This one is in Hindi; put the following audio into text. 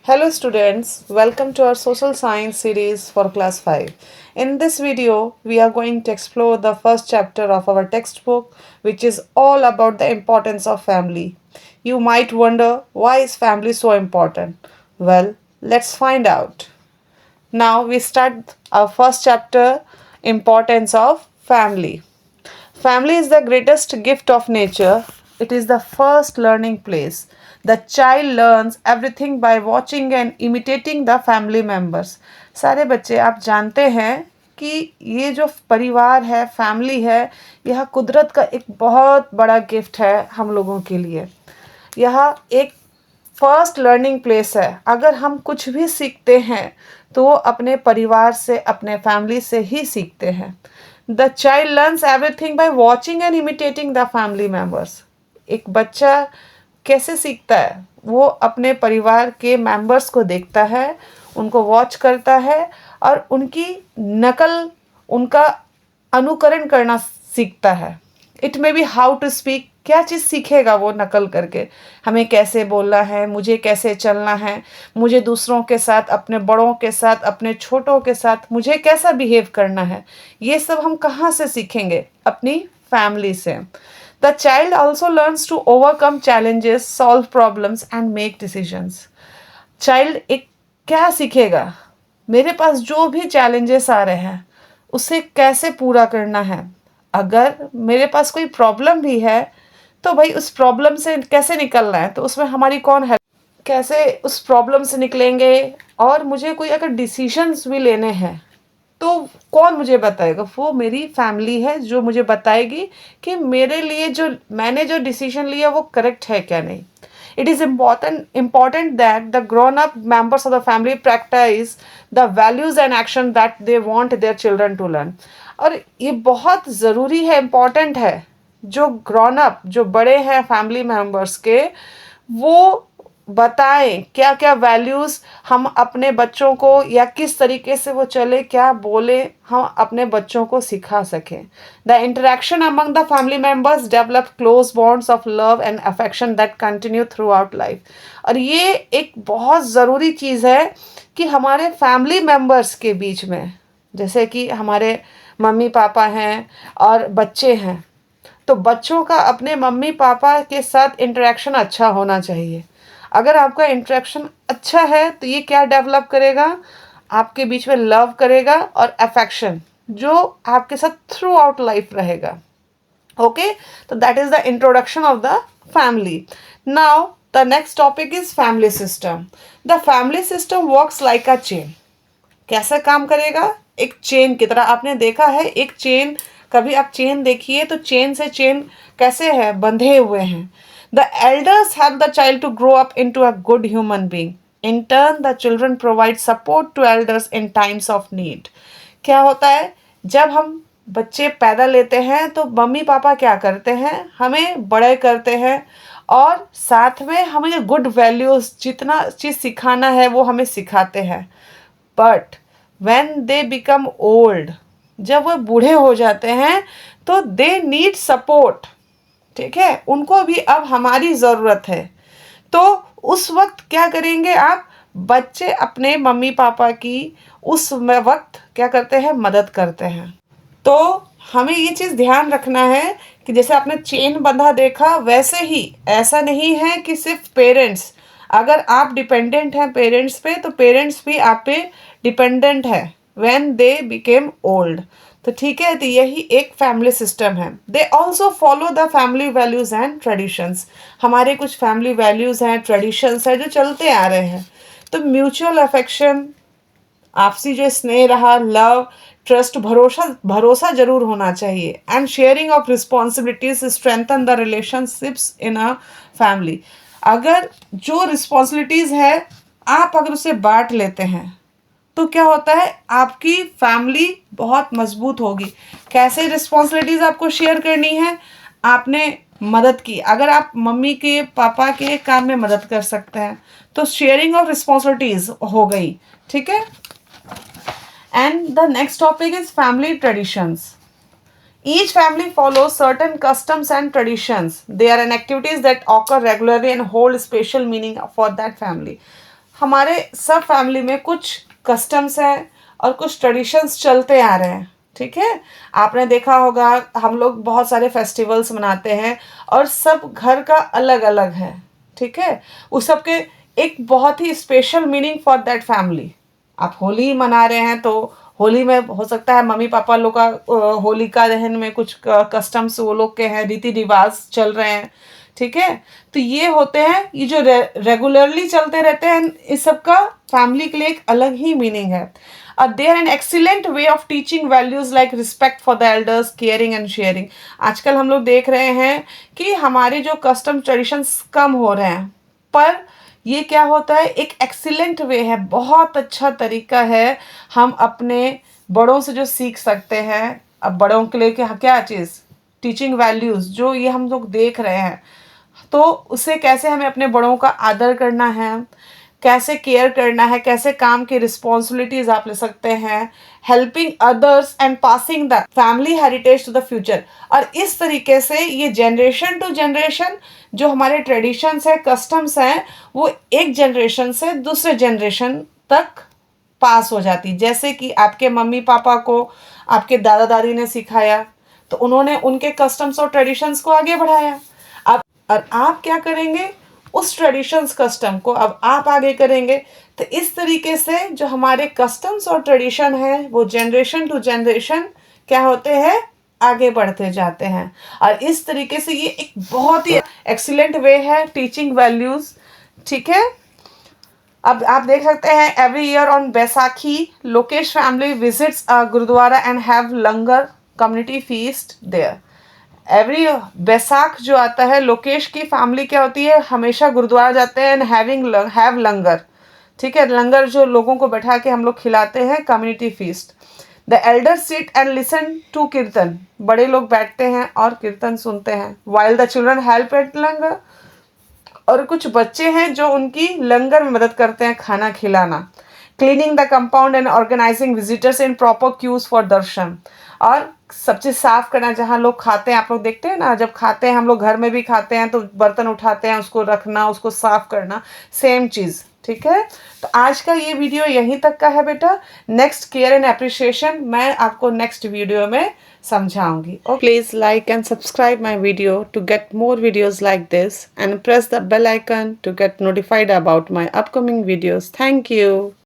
Hello students, welcome to our social science series for class 5. In this video, we are going to explore the first chapter of our textbook, which is all about the importance of family. You might wonder, why is family so important? Well, let's find out. Now we start our first chapter, importance of family. Family is the greatest gift of nature. It is the first learning place. The child learns everything by watching and imitating the family members. सारे बच्चे आप जानते हैं कि ये जो परिवार है, फैमिली है, यह कुदरत का एक बहुत बड़ा गिफ्ट है हम लोगों के लिए. यह एक फर्स्ट लर्निंग प्लेस है. अगर हम कुछ भी सीखते हैं तो वो अपने परिवार से, अपने फैमिली से ही सीखते हैं. The child learns everything by watching and imitating the family members. एक बच्चा कैसे सीखता है? वो अपने परिवार के मेंबर्स को देखता है, उनको वॉच करता है और उनकी नकल, उनका अनुकरण करना सीखता है. It may be how to speak. क्या चीज़ सीखेगा वो नकल करके? हमें कैसे बोलना है, मुझे कैसे चलना है, मुझे दूसरों के साथ, अपने बड़ों के साथ, अपने छोटों के साथ मुझे कैसा बिहेव करना है, ये सब हम कहाँ से सीखेंगे? अपनी फैमिली से. The child also learns to overcome challenges, solve problems and make decisions. Child एक क्या सीखेगा? मेरे पास जो भी चैलेंजेस आ रहे हैं उसे कैसे पूरा करना है. अगर मेरे पास कोई प्रॉब्लम भी है तो भाई उस प्रॉब्लम से कैसे निकलना है, तो उसमें हमारी कौन हेल्प, कैसे उस प्रॉब्लम से निकलेंगे. और मुझे कोई अगर डिसीजंस भी लेने हैं तो कौन मुझे बताएगा? वो मेरी फैमिली है जो मुझे बताएगी कि मेरे लिए जो मैंने जो डिसीजन लिया वो करेक्ट है क्या नहीं. It is important that the grown up members of the family practice the values and action that they want their children to learn. और ये बहुत ज़रूरी है, इम्पॉर्टेंट है, जो ग्रॉन अप, जो बड़े हैं फैमिली मेम्बर्स के, वो बताएं क्या क्या वैल्यूज़ हम अपने बच्चों को, या किस तरीके से वो चले, क्या बोले, हम अपने बच्चों को सिखा सकें. The interaction among the family members develop close bonds of love and affection that continue through out life. और ये एक बहुत ज़रूरी चीज़ है कि हमारे फैमिली मेम्बर्स के बीच में, जैसे कि हमारे मम्मी पापा हैं और बच्चे हैं, तो बच्चों का अपने मम्मी पापा के साथ इंटरेक्शन अच्छा होना चाहिए. अगर आपका इंटरेक्शन अच्छा है तो ये क्या डेवलप करेगा? आपके बीच में लव करेगा और अफेक्शन जो आपके साथ थ्रू आउट लाइफ रहेगा. ओके, तो that is the introduction of the family. Now the next topic is family system. The family system works like a chain. कैसे काम करेगा? एक चेन की तरह. आपने देखा है एक चेन, कभी आप चेन देखिए तो चेन से चेन कैसे है, बंधे हुए हैं. The elders help the child to grow up into a good human being. In turn the children provide support to elders in times of need. क्या होता है, जब हम बच्चे पैदा लेते हैं तो मम्मी पापा क्या करते हैं? हमें बड़े करते हैं और साथ में हमें गुड वैल्यूज़, जितना चीज़ सिखाना है वो हमें सिखाते हैं. But when they become old, जब वो बूढ़े हो जाते हैं तो दे नीड सपोर्ट. ठीक है, उनको भी अब हमारी ज़रूरत है. तो उस वक्त क्या करेंगे आप? बच्चे अपने मम्मी पापा की उस वक्त क्या करते हैं? मदद करते हैं. तो हमें ये चीज़ ध्यान रखना है कि जैसे आपने चेन बंधा देखा, वैसे ही ऐसा नहीं है कि सिर्फ पेरेंट्स, अगर आप डिपेंडेंट हैं पेरेंट्स पे तो पेरेंट्स भी आप पे डिपेंडेंट है व्हेन दे बिकेम ओल्ड. तो ठीक है, तो यही एक फैमिली सिस्टम है. They also follow the family values and traditions. हमारे कुछ फैमिली वैल्यूज़ हैं, ट्रेडिशंस हैं जो चलते आ रहे हैं. तो म्यूचुअल अफेक्शन, आपसी जो स्नेह रहा, लव, ट्रस्ट, भरोसा भरोसा जरूर होना चाहिए. And sharing of responsibilities strengthen the relationships in a family. अगर जो रिस्पॉन्सिबिलिटीज है आप अगर उसे बांट लेते हैं तो क्या होता है? आपकी फैमिली बहुत मजबूत होगी. कैसे रिस्पॉन्सिबिलिटीज आपको शेयर करनी है? आपने मदद की, अगर आप मम्मी के पापा के काम में मदद कर सकते हैं तो शेयरिंग ऑफ रिस्पॉन्सिबिलिटीज हो गई. ठीक है. And the next topic is family traditions. Each family follows certain customs and traditions. They are an activities that occur regularly and hold special meaning for that family. हमारे सब फैमिली में कुछ कस्टम्स हैं और कुछ ट्रेडिशंस चलते आ रहे हैं, ठीक है। आपने देखा होगा हम लोग बहुत सारे फेस्टिवल्स मनाते हैं और सब घर का अलग अलग है, ठीक है। उस सब के एक बहुत ही special meaning for that family. आप होली मना रहे हैं तो होली में हो सकता है मम्मी पापा लोग का होलिका दहन में कुछ कस्टम्स वो लोग के हैं, रीति रिवाज चल रहे हैं, ठीक है। तो ये होते हैं, ये जो रेगुलरली चलते रहते हैं, इस सब का फैमिली के लिए एक अलग ही मीनिंग है। They are an excellent way of teaching values like respect for the elders, caring and sharing. आजकल हम लोग देख रहे हैं कि हमारे जो कस्टम ट्रेडिशंस कम हो रहे हैं, पर ये क्या होता है, एक एक्सीलेंट वे है, बहुत अच्छा तरीका है हम अपने बड़ों से जो सीख सकते हैं। अब बड़ों के लिए क्या क्या चीज़, टीचिंग वैल्यूज़ जो ये हम लोग देख रहे हैं, तो उससे कैसे हमें अपने बड़ों का आदर करना है, कैसे केयर करना है, कैसे काम की रिस्पॉन्सिबिलिटीज आप ले सकते हैं, helping others and passing the family heritage to the future. और इस तरीके से ये जनरेशन टू जनरेशन जो हमारे ट्रेडिशंस है, कस्टम्स हैं, वो एक जनरेशन से दूसरे जनरेशन तक पास हो जाती। जैसे कि आपके मम्मी पापा को आपके दादा दादी ने सिखाया, तो उन्होंने उनके कस्टम्स और ट्रेडिशंस को आगे बढ़ाया। अब और आप क्या करेंगे, उस ट्रेडिशंस कस्टम को अब आप आगे करेंगे। तो इस तरीके से जो हमारे कस्टम्स और ट्रेडिशन है वो जनरेशन टू जनरेशन क्या होते हैं, आगे बढ़ते जाते हैं। और इस तरीके से ये एक बहुत ही एक्सीलेंट वे है टीचिंग वैल्यूज, ठीक है। अब आप देख सकते हैं every year on Baisakhi Lokesh family visits gurdwara and have langar community feast there. Every Baisakh जो आता है, लोकेश की फैमिली क्या होती है, हमेशा गुरुद्वारा जाते हैं एंड हैव लंगर, ठीक है। लंगर जो लोगों को बैठा के हम लोग खिलाते हैं, community feast. The elder sit and listen to kirtan, बड़े लोग बैठते हैं और कीर्तन सुनते हैं। While the children help at langar, और कुछ बच्चे हैं जो उनकी लंगर में मदद करते हैं, खाना खिलाना। Cleaning the compound and organising visitors in proper queues for darshan, और सब चीज़ साफ करना, जहाँ लोग खाते हैं, आप लोग देखते हैं ना, जब खाते हैं हम लोग घर में भी खाते हैं तो बर्तन उठाते हैं, उसको रखना, उसको साफ करना, सेम चीज़, ठीक है। तो आज का ये वीडियो यहीं तक का है बेटा। नेक्स्ट केयर एंड अप्रिशिएशन मैं आपको नेक्स्ट वीडियो में समझाऊंगी। Please like and subscribe my video to get more videos like this and press the bell icon to get notified about my upcoming videos. Thank you.